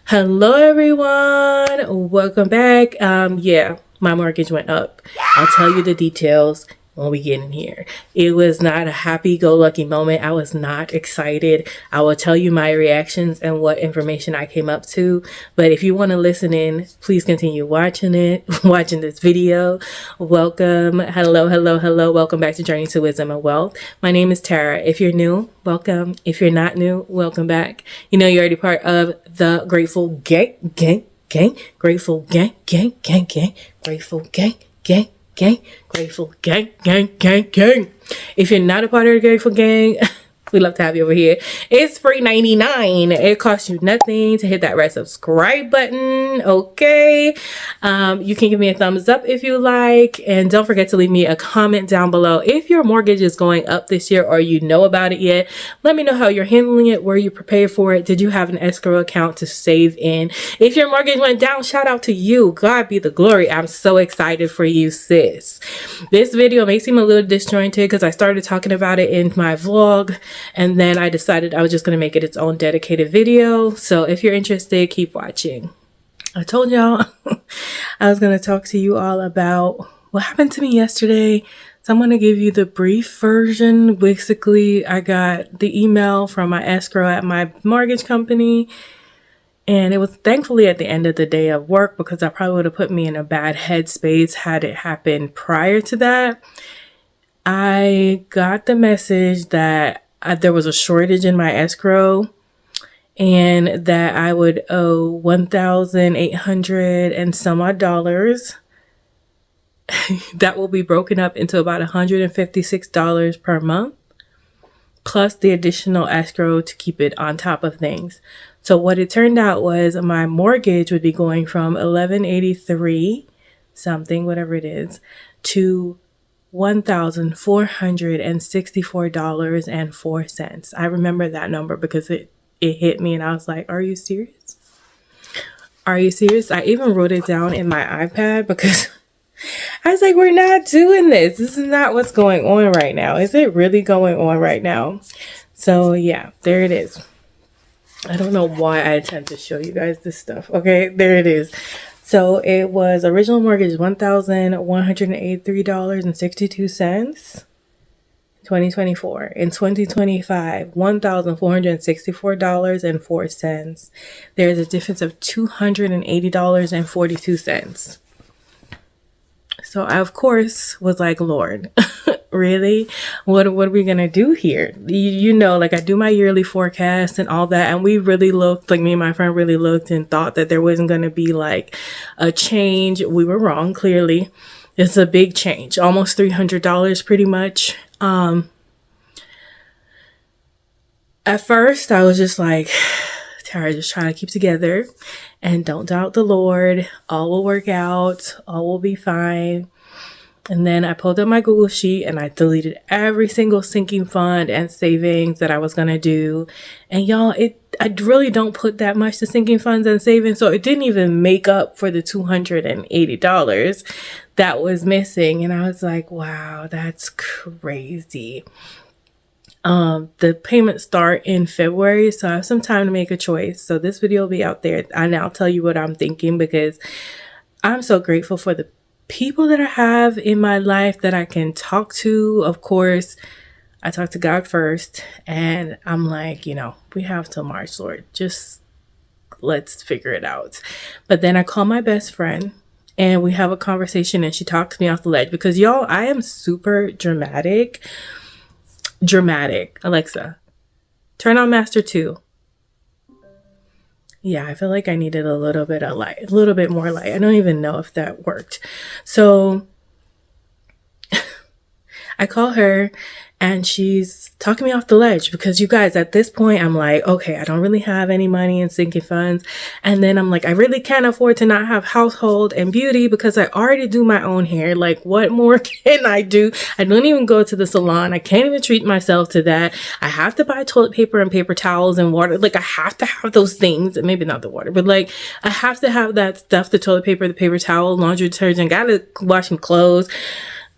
Hello everyone, welcome back. Yeah, my mortgage went up. I'll tell you the details when we get in here. It was not a happy-go-lucky moment. I was not excited. I will tell you my reactions and what information I came up to. But if you want to listen in, please continue watching this video. Welcome. Hello. Welcome back to Journey to Wisdom and Wealth. My name is Tara. If you're new, welcome. If you're not new, welcome back. You know you're already part of the Grateful Gang. Grateful Gang. Grateful Gang. Grateful gang. If you're not a part of the Grateful Gang, we love to have you over here. It's free 99. It costs you nothing to hit that red subscribe button. Okay. You can give me a thumbs up if you like, and don't forget to leave me a comment down below if your mortgage is going up this year or you know about it yet. Let me know how you're handling it. Were you prepared for it? Did you have an escrow account to save in? If your mortgage went down, shout out to you. God be the glory. I'm so excited for you, sis. This video may seem a little disjointed because I started talking about it in my vlog, and then I decided I was just going to make it its own dedicated video. So if you're interested, keep watching. I told y'all I was going to talk to you all about what happened to me yesterday. So I'm going to give you the brief version. Basically, I got the email from my escrow at my mortgage company, and it was thankfully at the end of the day of work because I probably would have put me in a bad headspace had it happened prior to that. I got the message that there was a shortage in my escrow and that I would owe $1,800 and some odd dollars. That will be broken up into about $156 per month, plus the additional escrow to keep it on top of things. So what it turned out was my mortgage would be going from $1,183 something, whatever it is, to $1,464.04. I remember that number because it hit me and I was like, are you serious? Are you serious? I even wrote it down in my iPad because I was like, we're not doing this. This is not what's going on right now. Is it really going on right now? So yeah, there it is. I don't know why I tend to show you guys this stuff. Okay, there it is. So it was original mortgage $1,183.62. 2024. In 2025, $1,464.04. There's a difference of $280.42. So I, of course, was like, Lord, really? What are we going to do here? You know, like I do my yearly forecast and all that. And we really looked, like me and my friend really looked and thought that there wasn't going to be like a change. We were wrong, clearly. It's a big change, almost $300 pretty much. At first, I was just like, Tara, just trying to keep together and don't doubt the Lord. All will work out. All will be fine. And then I pulled up my Google sheet and I deleted every single sinking fund and savings that I was going to do. And y'all, I really don't put that much to sinking funds and savings. So it didn't even make up for the $280 that was missing. And I was like, wow, that's crazy. The payments start in February, so I have some time to make a choice. So this video will be out there. And I'll tell you what I'm thinking because I'm so grateful for the people that I have in my life that I can talk to. Of course, I talk to God first, and I'm like, you know, we have till March, Lord. Just let's figure it out. But then I call my best friend and we have a conversation and she talks me off the ledge because y'all, I am super dramatic. Alexa, turn on Master 2. Yeah, I feel like I needed a little bit of light, a little bit more light. I don't even know if that worked. So I call her and she's talking me off the ledge because you guys, at this point, I'm like, okay, I don't really have any money in sinking funds. And then I'm like, I really can't afford to not have household and beauty because I already do my own hair. Like, what more can I do? I don't even go to the salon. I can't even treat myself to that. I have to buy toilet paper and paper towels and water. Like, I have to have those things. Maybe not the water, but like, I have to have that stuff, the toilet paper, the paper towel, laundry detergent, gotta wash some clothes.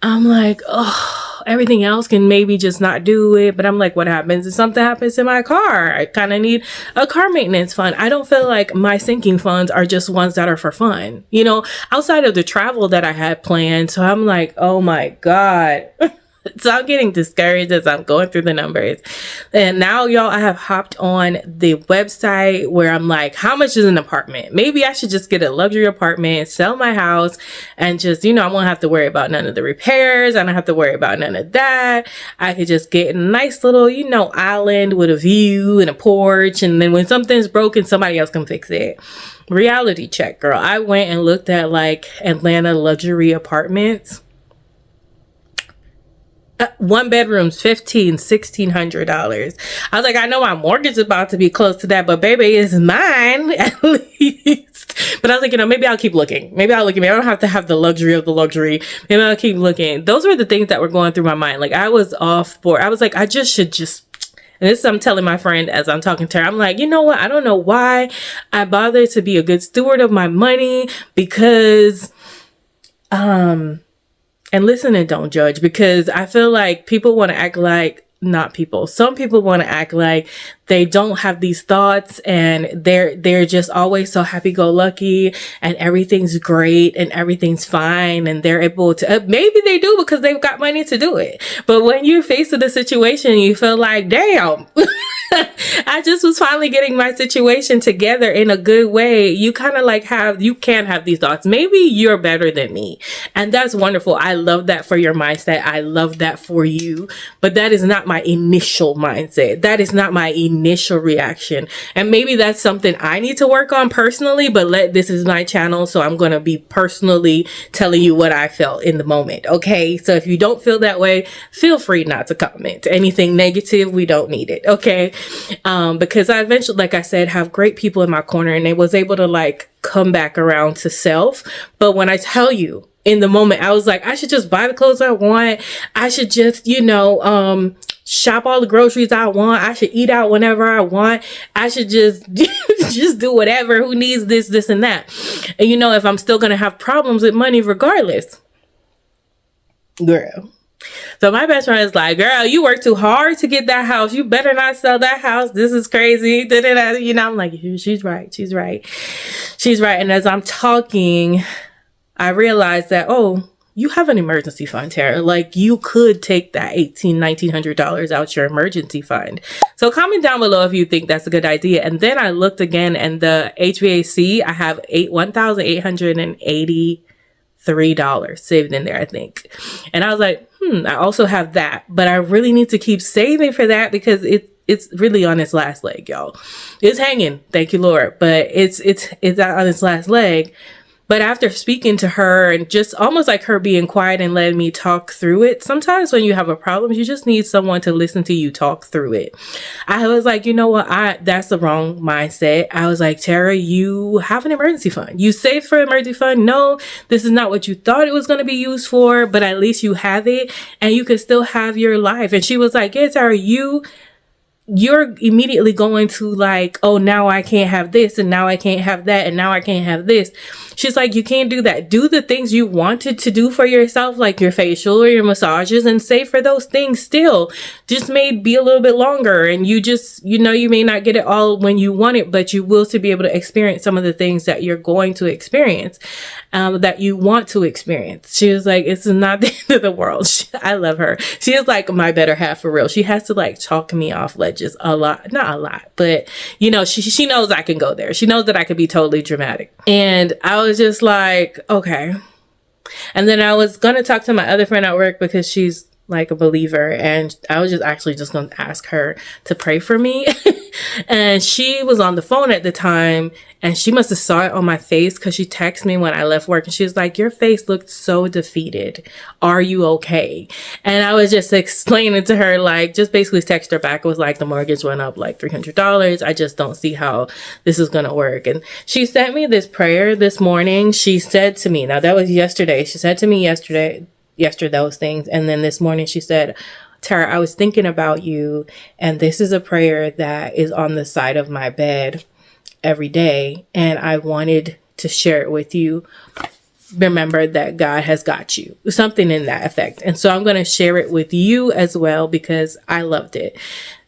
I'm like, oh. everything else can maybe just not do it. But I'm like, what happens if something happens to my car? I kind of need a car maintenance fund. I don't feel like my sinking funds are just ones that are for fun, you know, outside of the travel that I had planned. So I'm like, oh my God. So I'm getting discouraged as I'm going through the numbers. And now, y'all, I have hopped on the website where I'm like, how much is an apartment? Maybe I should just get a luxury apartment, sell my house, and just, you know, I won't have to worry about none of the repairs. I don't have to worry about none of that. I could just get a nice little, you know, island with a view and a porch. And then when something's broken, somebody else can fix it. Reality check, girl. I went and looked at like Atlanta luxury apartments. One bedroom's $1,600. I was like, I know my mortgage is about to be close to that, but baby, it's mine at least. But I was like, you know, maybe I'll keep looking. Maybe I'll look at me. I don't have to have the luxury of the luxury. Maybe I'll keep looking. Those were the things that were going through my mind. Like I was off board. I was like, I just should just. And this is I'm telling my friend as I'm talking to her. I'm like, you know what? I don't know why I bother to be a good steward of my money because, and listen and don't judge, because I feel like people want to act like, not people. Some people want to act like they don't have these thoughts and they're just always so happy-go-lucky and everything's great and everything's fine and they're able to, maybe they do because they've got money to do it. But when you're faced with a situation, you feel like, damn, I just was finally getting my situation together in a good way. You kind of like you can have these thoughts. Maybe you're better than me. And that's wonderful. I love that for your mindset. I love that for you. But that is not my initial mindset. That is not my initial reaction. And maybe that's something I need to work on personally, but this is my channel. So I'm going to be personally telling you what I felt in the moment. Okay. So if you don't feel that way, feel free not to comment. Anything negative, we don't need it. Okay. Because I eventually, like I said, have great people in my corner and they was able to like come back around to self. But when I tell you in the moment, I was like, I should just buy the clothes I want. I should just, you know, shop all the groceries I want. I should eat out whenever I want. I should just, just do whatever. Who needs this and that? And you know, if I'm still going to have problems with money regardless, girl. So my best friend is like, girl, you work too hard to get that house. You better not sell that house. This is crazy. Da-da-da. You know, I'm like, she's right. She's right. She's right. And as I'm talking, I realized that, oh, you have an emergency fund, Tara. Like you could take that $1,900 out your emergency fund. So comment down below if you think that's a good idea. And then I looked again and the HVAC, I have $1,883 saved in there, I think. And I was like, I also have that, but I really need to keep saving for that because it's really on its last leg, y'all. It's hanging, thank you, Lord, but it's out on its last leg. But after speaking to her and just almost like her being quiet and letting me talk through it, sometimes when you have a problem, you just need someone to listen to you talk through it. I was like, you know what? That's the wrong mindset. I was like, Tara, you have an emergency fund. You saved for an emergency fund. No, this is not what you thought it was going to be used for, but at least you have it and you can still have your life. And she was like, yeah, Tara, you're immediately going to like, oh, now I can't have this and now I can't have that and now I can't have this. She's like, you can't do that. Do the things you wanted to do for yourself, like your facial or your massages, and save for those things still. Just may be a little bit longer and you just, you know, you may not get it all when you want it, but you will to be able to experience some of the things that you're going to experience, that you want to experience. She was like, it's not the end of the world. I love her. She is like my better half for real. She has to like talk me off ledges a lot, not a lot, but you know, she knows I can go there. She knows that I could be totally dramatic. And I was just like, okay. And then I was going to talk to my other friend at work because she's like a believer. And I was just going to ask her to pray for me. And she was on the phone at the time and she must have saw it on my face because she texted me when I left work and she was like, your face looked so defeated. Are you okay? And I was just explaining to her, like, just basically text her back. It was like, the mortgage went up like $300. I just don't see how this is going to work. And she sent me this prayer this morning. She said to me, now that was yesterday. She said to me yesterday those things. And then this morning she said, Tara, I was thinking about you, and this is a prayer that is on the side of my bed every day, and I wanted to share it with you. remember that God has got you, something in that effect. And so I'm going to share it with you as well because I loved it.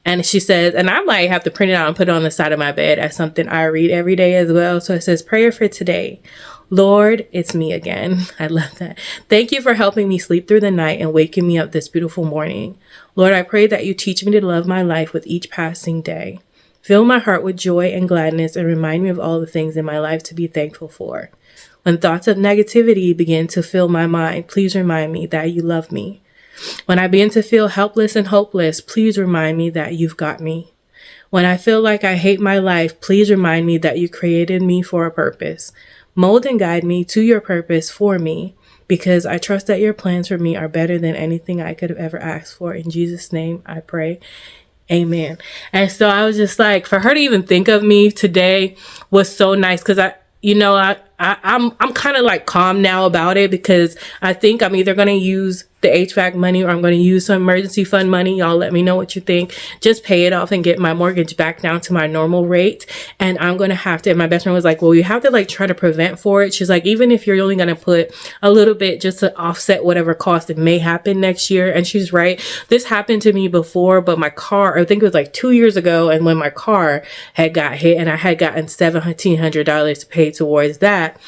And she says, and I might have to print it out and put it on the side of my bed as something I read every day as well. So it says, prayer for today. Lord, it's me again. I love that. Thank you for helping me sleep through the night and waking me up this beautiful morning. Lord, I pray that you teach me to love my life with each passing day. Fill my heart with joy and gladness and remind me of all the things in my life to be thankful for. When thoughts of negativity begin to fill my mind, please remind me that you love me. When I begin to feel helpless and hopeless, please remind me that you've got me. When I feel like I hate my life, please remind me that you created me for a purpose. Mold and guide me to your purpose for me, because I trust that your plans for me are better than anything I could have ever asked for. In Jesus' name, I pray. Amen. And so I was just like, for her to even think of me today was so nice, because I'm kind of like calm now about it, because I think I'm either going to use the HVAC money or I'm going to use some emergency fund money. Y'all let me know what you think. Just pay it off and get my mortgage back down to my normal rate. And I'm going to have to, and my best friend was like, well, you have to like try to prevent for it. She's like, even if you're only going to put a little bit just to offset whatever cost it may happen next year. And she's right. This happened to me before, but my car, I think it was like 2 years ago. And when my car had got hit and I had gotten $1,700 to pay towards that.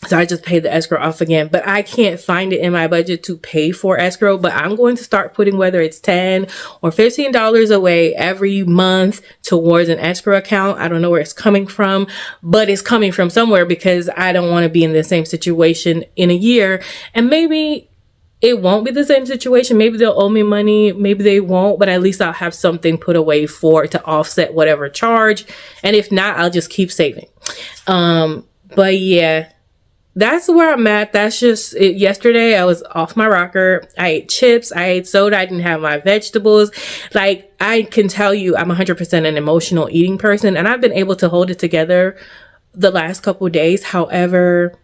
So I just paid the escrow off again, but I can't find it in my budget to pay for escrow. But I'm going to start putting whether it's $10 or $15 away every month towards an escrow account. I don't know where it's coming from, but it's coming from somewhere, because I don't want to be in the same situation in a year. And maybe it won't be the same situation. Maybe they'll owe me money. Maybe they won't, but at least I'll have something put away to offset whatever charge. And if not, I'll just keep saving. But yeah. That's where I'm at. That's just it. Yesterday, I was off my rocker. I ate chips. I ate soda. I didn't have my vegetables. Like, I can tell you, I'm 100% an emotional eating person, and I've been able to hold it together the last couple of days. However,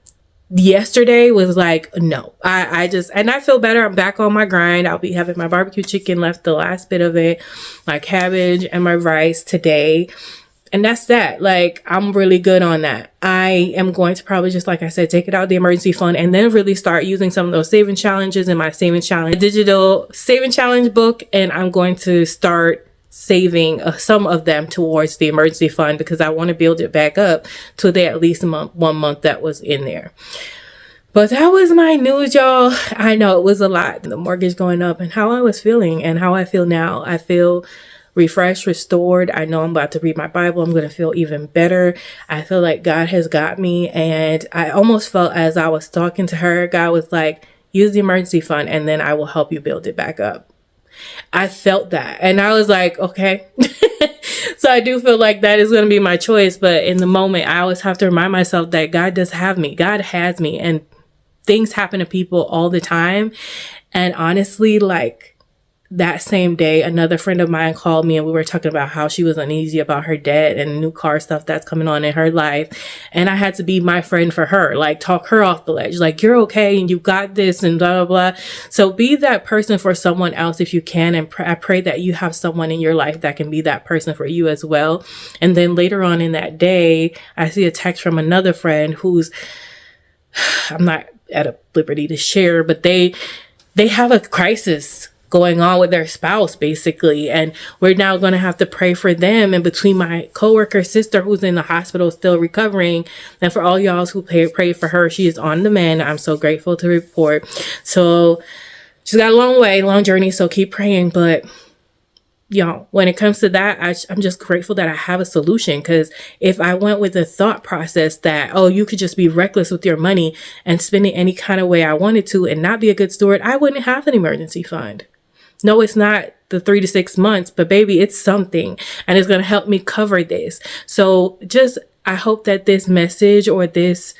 yesterday was like, no, and I feel better. I'm back on my grind. I'll be having my barbecue chicken, left the last bit of it, my cabbage and my rice today. And that's that. Like, I'm really good on that. I am going to probably, just like I said, take it out of the emergency fund and then really start using some of those saving challenges in my saving challenge, digital saving challenge book. And I'm going to start saving some of them towards the emergency fund, because I want to build it back up to the at least 1 month that was in there. But that was my news, y'all. I know it was a lot. The mortgage going up and how I was feeling and how I feel now. I feel refreshed, restored. I know I'm about to read my Bible. I'm going to feel even better. I feel like God has got me. And I almost felt, as I was talking to her, God was like, use the emergency fund and then I will help you build it back up. I felt that. And I was like, okay. So I do feel like that is going to be my choice. But in the moment, I always have to remind myself that God does have me. God has me. And things happen to people all the time. And honestly, like, that same day, another friend of mine called me and we were talking about how she was uneasy about her debt and new car stuff that's coming on in her life. And I had to be my friend for her, like talk her off the ledge, like, you're okay and you got this and blah, blah, blah. So be that person for someone else if you can. And I pray that you have someone in your life that can be that person for you as well. And then later on in that day, I see a text from another friend who's, I'm not at a liberty to share, but they have a crisis going on with their spouse, basically. And we're now going to have to pray for them. And between my coworker's sister, who's in the hospital still recovering, and for all y'all who pray for her, she is on the mend. I'm so grateful to report. So she's got a long journey. So keep praying. But y'all, when it comes to that, I'm just grateful that I have a solution. Because if I went with the thought process that, oh, you could just be reckless with your money and spend it any kind of way I wanted to and not be a good steward, I wouldn't have an emergency fund. No, it's not the 3 to 6 months, but baby, it's something, and it's going to help me cover this. So I hope that this message or this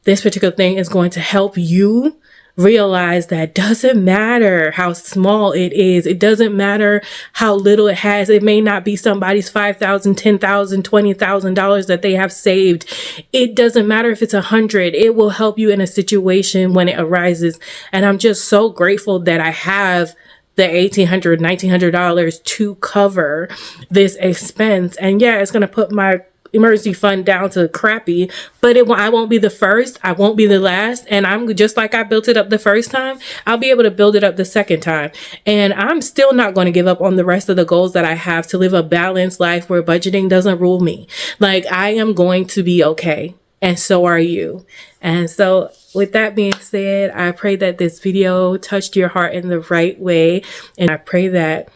particular thing is going to help you realize that doesn't matter how small it is. It doesn't matter how little it has. It may not be somebody's $5,000, $10,000, $20,000 that they have saved. It doesn't matter if it's 100. It will help you in a situation when it arises. And I'm just so grateful that I have the $1,800, $1,900 to cover this expense. And yeah, it's going to put my emergency fund down to crappy, but I won't be the first, I won't be the last, and I'm just like I built it up the first time, I'll be able to build it up the second time. And I'm still not going to give up on the rest of the goals that I have to live a balanced life where budgeting doesn't rule me. Like, I am going to be okay, and so are you. And so with that being said, I pray that this video touched your heart in the right way, and I pray that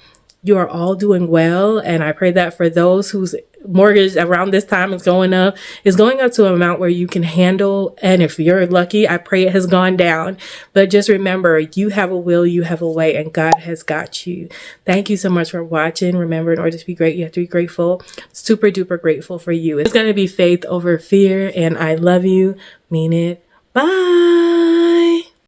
you are all doing well. And I pray that for those whose mortgage around this time is going up to an amount where you can handle. And if you're lucky, I pray it has gone down. But just remember, you have a will, you have a way, and God has got you. Thank you so much for watching. Remember, in order to be great, you have to be grateful. Super duper grateful for you. It's going to be faith over fear. And I love you. Mean it. Bye.